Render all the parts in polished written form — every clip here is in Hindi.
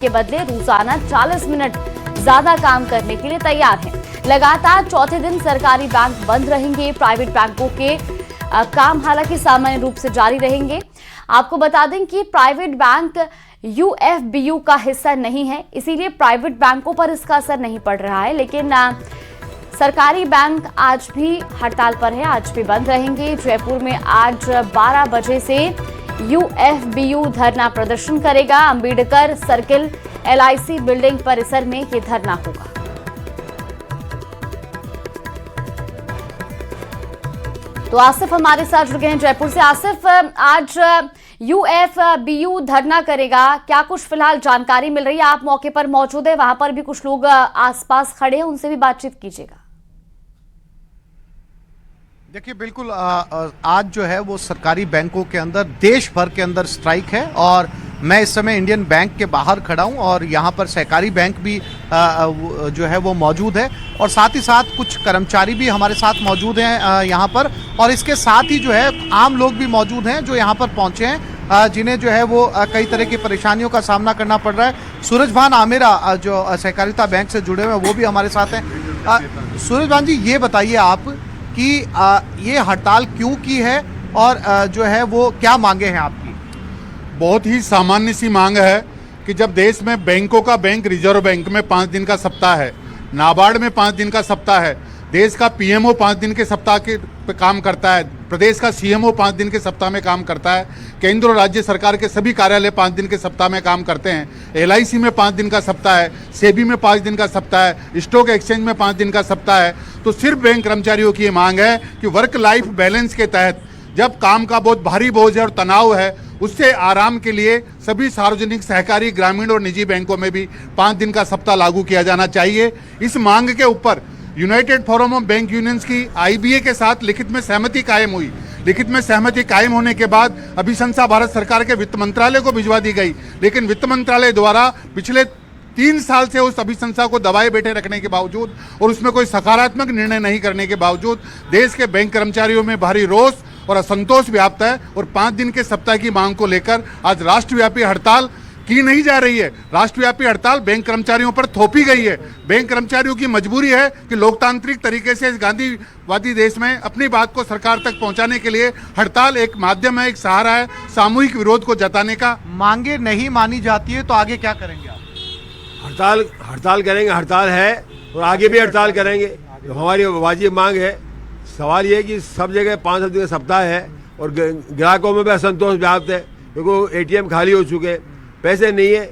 के बदले रोजाना 40 मिनट ज्यादा काम करने के लिए तैयार हैं। लगातार चौथे दिन सरकारी बैंक बंद रहेंगे। प्राइवेट बैंकों के काम हालांकि सामान्य रूप से जारी रहेंगे। आपको बता दें कि प्राइवेट बैंक यूएफबीयू का हिस्सा नहीं है, इसीलिए प्राइवेट बैंकों पर इसका असर नहीं पड़ रहा है। लेकिन सरकारी बैंक आज भी हड़ताल पर है, आज भी बंद रहेंगे। जयपुर में आज 12 बजे से यूएफबीयू धरना प्रदर्शन करेगा। अंबेडकर सर्किल एलआईसी बिल्डिंग परिसर में ये धरना होगा। तो आसिफ हमारे साथ जुड़ गए हैं जयपुर से। आसिफ, आज यूएफबीयू धरना करेगा, क्या कुछ फिलहाल जानकारी मिल रही है? आप मौके पर मौजूद है, वहां पर भी कुछ लोग आसपास खड़े हैं, उनसे भी बातचीत कीजिएगा। देखिए, बिल्कुल आज जो है वो सरकारी बैंकों के अंदर देश भर के अंदर स्ट्राइक है और मैं इस समय इंडियन बैंक के बाहर खड़ा हूं और यहाँ पर सहकारी बैंक भी जो है वो मौजूद है और साथ ही साथ कुछ कर्मचारी भी हमारे साथ मौजूद हैं यहाँ पर, और इसके साथ ही जो है आम लोग भी मौजूद हैं जो यहाँ पर पहुँचे हैं, जिन्हें जो है वो कई तरह की परेशानियों का सामना करना पड़ रहा है। सूरज भान आमेरा जो सहकारिता बैंक से जुड़े हुए हैं वो भी हमारे साथ हैं। सूरज भान जी, ये बताइए आप कि ये हड़ताल क्यों की है और जो है वो क्या मांगे हैं आपकी? बहुत ही सामान्य सी मांग है कि जब देश में बैंकों का बैंक रिजर्व बैंक में 5 दिन का सप्ताह है, नाबार्ड में 5 दिन का सप्ताह है, देश का पीएमओ 5 दिन के सप्ताह के पे काम करता है, प्रदेश का सीएमओ 5 दिन के सप्ताह में काम करता है, केंद्र और राज्य सरकार के सभी कार्यालय 5 दिन के सप्ताह में काम करते हैं, एलआईसी में 5 दिन का सप्ताह है, सेबी में 5 दिन का सप्ताह है, स्टॉक एक्सचेंज में 5 दिन का सप्ताह है। तो सिर्फ बैंक कर्मचारियों की ये मांग है कि वर्क लाइफ बैलेंस के तहत जब काम का बहुत भारी बोझ है और तनाव है, उससे आराम के लिए सभी सार्वजनिक, सहकारी, ग्रामीण और निजी बैंकों में भी 5 दिन का सप्ताह लागू किया जाना चाहिए। इस मांग के ऊपर United forum of bank unions की आईबीए के साथ लिखित में सहमति कायम हुई। लिखित में सहमति कायम होने के बाद अभिशंसा भारत सरकार के वित्त मंत्रालय को भिजवा दी गई, लेकिन वित्त मंत्रालय द्वारा पिछले 3 साल से उस अभिशंसा को दबाए बैठे रखने के बावजूद और उसमें कोई सकारात्मक निर्णय नहीं करने के बावजूद देश के बैंक कर्मचारियों में भारी रोष और असंतोष व्याप्त है और 5 दिन के सप्ताह की मांग को लेकर आज राष्ट्रव्यापी हड़ताल की नहीं जा रही है। राष्ट्रव्यापी हड़ताल बैंक कर्मचारियों पर थोपी गई है। बैंक कर्मचारियों की मजबूरी है कि लोकतांत्रिक तरीके से इस गांधीवादी देश में अपनी बात को सरकार तक पहुंचाने के लिए हड़ताल एक माध्यम है, एक सहारा है सामूहिक विरोध को जताने का। मांगे नहीं मानी जाती है तो आगे क्या करेंगे आप? हड़ताल करेंगे, हड़ताल है और आगे भी हड़ताल करेंगे। हमारी वाजिब मांग है। सवाल ये है कि सब जगह 5 दिन का सप्ताह है और ग्राहकों में भी असंतोष व्याप्त है क्योंकि एटीएम खाली हो चुके हैं, पैसे नहीं है,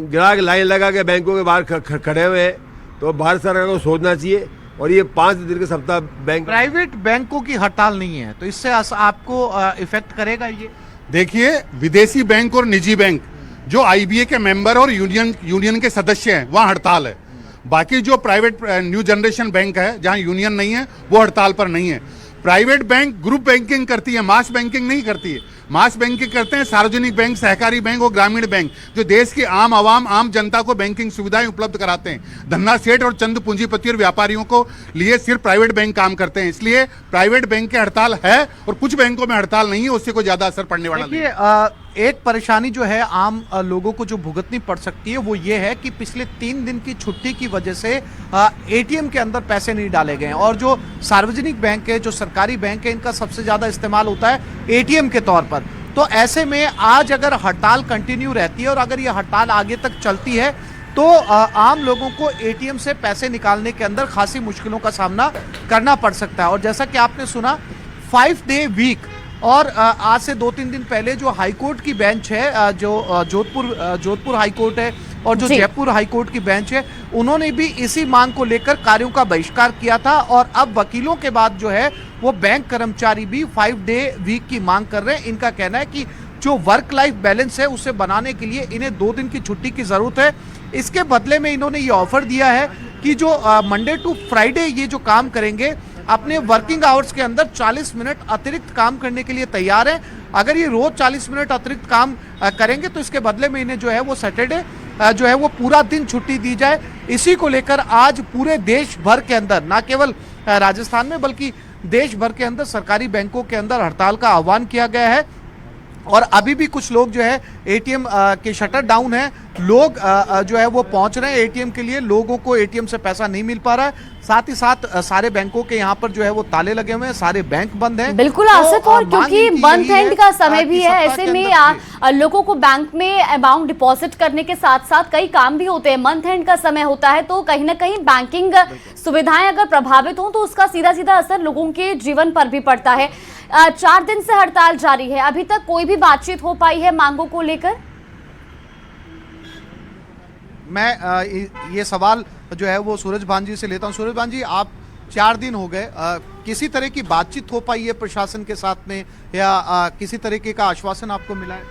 ग्राहक लाइन लगा के बैंकों के बाहर खड़े हुए हैं। तो भारत सरकार को सोचना चाहिए और ये 5 दिन का सप्ताह बैंक प्राइवेट बैंकों की हड़ताल नहीं है तो इससे आपको इफेक्ट करेगा ये? देखिए, विदेशी बैंक और निजी बैंक जो आईबीए के मेंबर और यूनियन के सदस्य हैं वहाँ हड़ताल है। बाकी जो प्राइवेट न्यू जनरेशन बैंक है जहां यूनियन नहीं है वो हड़ताल पर नहीं है। प्राइवेट बैंक ग्रुप बैंकिंग करती है, मास बैंकिंग नहीं करती है। मास बैंकिंग करते हैं सार्वजनिक बैंक, सहकारी बैंक और ग्रामीण बैंक जो देश की आम आवाम, आम जनता को बैंकिंग सुविधाएं उपलब्ध कराते हैं। धन्ना सेठ और चंद पूंजीपति और व्यापारियों को लिए सिर्फ प्राइवेट बैंक काम करते हैं, इसलिए प्राइवेट बैंक की हड़ताल है और कुछ बैंकों में हड़ताल नहीं है, उससे कोई ज्यादा असर पड़ने वाला नहीं है। एक परेशानी जो है आम लोगों को जो भुगतनी पड़ सकती है वो ये है कि पिछले 3 दिन की छुट्टी की वजह से एटीएम के अंदर पैसे नहीं डाले गए हैं और जो सार्वजनिक बैंक है, जो सरकारी बैंक है, इनका सबसे ज्यादा इस्तेमाल होता है एटीएम के तौर पर। तो ऐसे में आज अगर हड़ताल कंटिन्यू रहती है और अगर ये हड़ताल आगे तक चलती है तो आम लोगों को एटीएम से पैसे निकालने के अंदर खासी मुश्किलों का सामना करना पड़ सकता है। और जैसा कि आपने सुना 5 डे वीक और आज से 2-3 दिन पहले जो हाईकोर्ट की बेंच है, जो जोधपुर हाईकोर्ट है और जो जयपुर हाईकोर्ट की बेंच है, उन्होंने भी इसी मांग को लेकर कार्यों का बहिष्कार किया था और अब वकीलों के बाद जो है वो बैंक कर्मचारी भी 5 डे वीक की मांग कर रहे हैं। इनका कहना है कि जो वर्क लाइफ बैलेंस है उसे बनाने के लिए इन्हें 2 दिन की छुट्टी की जरूरत है। इसके बदले में इन्होंने ये ऑफर दिया है कि जो मंडे टू फ्राइडे ये जो काम करेंगे अपने वर्किंग आवर्स के अंदर 40 मिनट अतिरिक्त काम करने के लिए तैयार है। अगर ये रोज 40 मिनट अतिरिक्त काम करेंगे तो इसके बदले में इन्हें जो है वो सैटरडे जो है वो पूरा दिन छुट्टी दी जाए। इसी को लेकर आज पूरे देश भर के अंदर, ना केवल राजस्थान में बल्कि देश भर के अंदर सरकारी बैंकों के अंदर हड़ताल का आह्वान किया गया है और अभी भी कुछ लोग जो है एटीएम के शटर डाउन है, लोग जो है वो पहुंच रहे हैं एटीएम के लिए, लोगों को एटीएम से पैसा नहीं मिल पा रहा है। साथ ही साथ सारे बैंकों के यहाँ पर जो है वो ताले लगे हुए हैं, सारे बैंक बंद हैं। बिल्कुल तो, आसिफ, और मांग क्योंकि इनकी मंथ यही एंड का समय कि भी है, सप्ताह ऐसे के में अंदर लोगों को बैंक में अमाउंट डिपॉजिट करने के साथ साथ कई काम भी होते हैं। मंथ एंड का समय होता है तो कहीं ना कहीं बैंकिंग सुविधाएं अगर प्रभावित हों तो उसका सीधा सीधा असर लोगों के जीवन पर भी पड़ता है। 4 दिन से हड़ताल जारी है, अभी तक कोई भी बातचीत हो पाई है मांगों को लेकर? मैं ये सवाल जो है वो सूरज भान जी से लेता हूं। सूरज भान जी, आप 4 दिन हो गए, किसी तरह की बातचीत हो पाई है प्रशासन के साथ में, या किसी तरीके का आश्वासन आपको मिला है?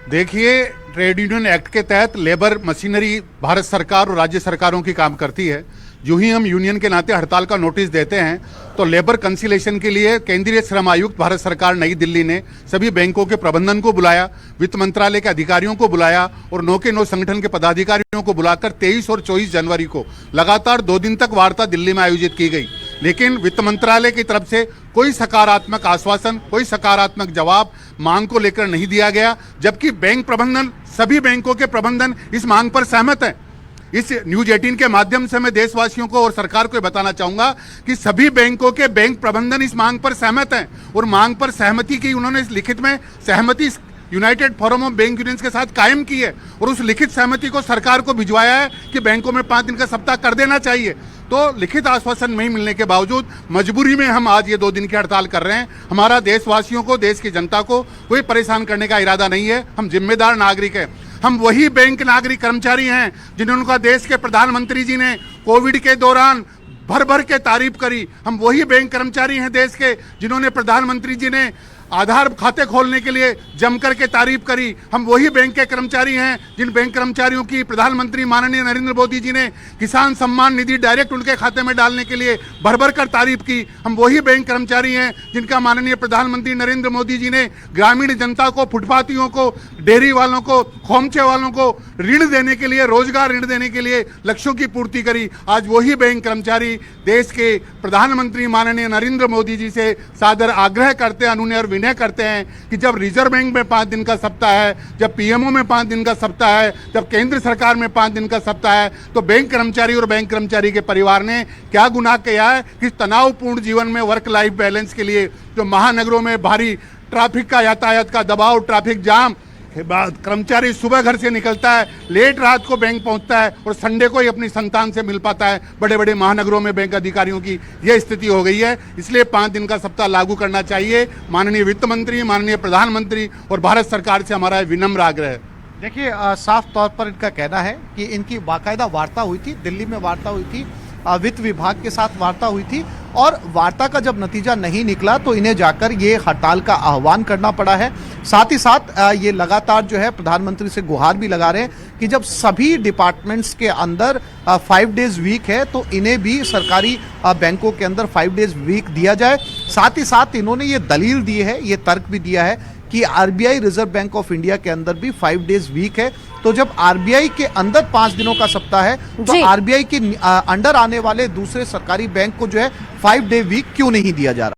देखिए, ट्रेड यूनियन एक्ट के तहत लेबर मशीनरी भारत सरकार और राज्य सरकारों की काम करती है। जो ही हम यूनियन के नाते हड़ताल का नोटिस देते हैं तो लेबर कंसिलेशन के लिए केंद्रीय श्रम आयुक्त भारत सरकार नई दिल्ली ने सभी बैंकों के प्रबंधन को बुलाया, वित्त मंत्रालय के अधिकारियों को बुलाया और नो के नो संगठन के पदाधिकारियों को बुलाकर 23 और 24 जनवरी को लगातार 2 दिन तक वार्ता दिल्ली में आयोजित की गई। लेकिन वित्त मंत्रालय की तरफ से कोई सकारात्मक आश्वासन, कोई सकारात्मक जवाब मांग को लेकर नहीं दिया गया, जबकि बैंक प्रबंधन, सभी बैंकों के प्रबंधन इस मांग पर सहमत है। इस न्यूज 18 के माध्यम से मैं देशवासियों को और सरकार को बताना चाहूंगा कि सभी बैंकों के बैंक प्रबंधन इस मांग पर सहमत हैं और मांग पर सहमति की उन्होंने इस लिखित में सहमति United forum of bank unions के साथ कायम की है और उस लिखित सहमति को सरकार को भिजवाया है कि बैंकों में 5 दिन का सप्ताह कर देना चाहिए। तो लिखित आश्वासन नहीं मिलने के बावजूद मजबूरी में हम आज ये 2 दिन की हड़ताल कर रहे हैं। हमारा देशवासियों को, देश की जनता को कोई परेशान करने का इरादा नहीं है। हम जिम्मेदार नागरिक हैं। हम वही बैंक नागरिक कर्मचारी हैं जिन्होंने देश के प्रधानमंत्री जी ने कोविड के दौरान भर भर के तारीफ करी। हम वही बैंक कर्मचारी हैं देश के जिन्होंने प्रधानमंत्री जी ने आधार खाते खोलने के लिए जमकर के तारीफ करी। हम वही बैंक के कर्मचारी हैं जिन बैंक कर्मचारियों की प्रधानमंत्री माननीय नरेंद्र मोदी जी ने किसान सम्मान निधि डायरेक्ट उनके खाते में डालने के लिए भर भर कर तारीफ की। हम वही बैंक कर्मचारी हैं जिनका माननीय प्रधानमंत्री नरेंद्र मोदी जी ने ग्रामीण जनता को, फुटपाथियों को, डेयरी वालों को, खोमचे वालों को ऋण देने के लिए, रोजगार ऋण देने के लिए लक्ष्यों की पूर्ति करी। आज वही बैंक कर्मचारी देश के प्रधानमंत्री माननीय नरेंद्र मोदी जी से सादर आग्रह करते हैं, अनुनय और विनय करते हैं कि जब रिजर्व बैंक में 5 दिन का सप्ताह है, जब पीएमओ में 5 दिन का सप्ताह है, जब केंद्र सरकार में 5 दिन का सप्ताह है, तो बैंक कर्मचारी और बैंक कर्मचारी के परिवार ने क्या गुनाह किया है कि तनावपूर्ण जीवन में वर्क लाइफ बैलेंस के लिए जो महानगरों में भारी ट्रैफिक का, यातायात का दबाव, ट्रैफिक जाम, कर्मचारी सुबह घर से निकलता है, लेट रात को बैंक पहुंचता है और संडे को ही अपनी संतान से मिल पाता है। बड़े बड़े महानगरों में बैंक अधिकारियों की यह स्थिति हो गई है। इसलिए 5 दिन का सप्ताह लागू करना चाहिए। माननीय वित्त मंत्री, माननीय प्रधानमंत्री और भारत सरकार से हमारा विनम्र आग्रह है। देखिए, साफ तौर पर इनका कहना है कि इनकी बाकायदा वार्ता हुई थी, दिल्ली में वार्ता हुई थी, वित्त विभाग के साथ वार्ता हुई थी और वार्ता का जब नतीजा नहीं निकला तो इन्हें जाकर ये हड़ताल का आह्वान करना पड़ा है। साथ ही साथ ये लगातार जो है प्रधानमंत्री से गुहार भी लगा रहे हैं कि जब सभी डिपार्टमेंट्स के अंदर 5 डेज वीक है तो इन्हें भी सरकारी बैंकों के अंदर 5 डेज वीक दिया जाए। साथ ही साथ इन्होंने ये दलील दी है, ये तर्क भी दिया है कि RBI, reserve bank of India के अंदर भी 5 डेज वीक है, तो जब आरबीआई के अंदर 5 दिनों का सप्ताह है तो आरबीआई के अंडर आने वाले दूसरे सरकारी बैंक को जो है 5 डे वीक क्यों नहीं दिया जा रहा।